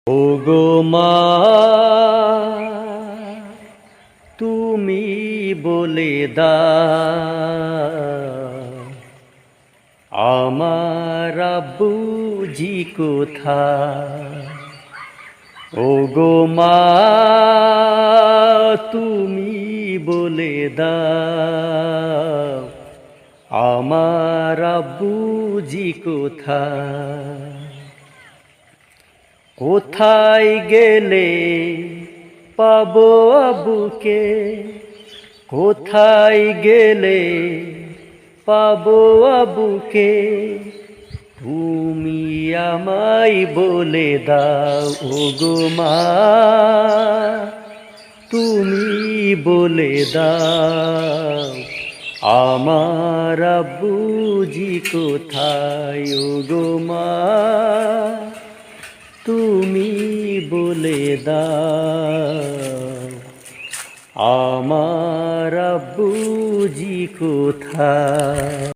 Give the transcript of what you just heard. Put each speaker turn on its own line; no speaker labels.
ওগো মা, তুমি বলে দাও আমার আব্বুজি কোথায়। ওগো মা, তুমি বলে দাও আমার আব্বুজি কোথায়। কোথায় গেলে পাবো আব্বুকে, কোথায় গেলে পাবো আব্বুকে, তুমি আমায় বলে দাও। ওগো মা, তুমি বলে দাও আমার আব্বুজি কোথায়। ওগো মা, তুমি বলে দাও আমার আব্বুজি কোথায়।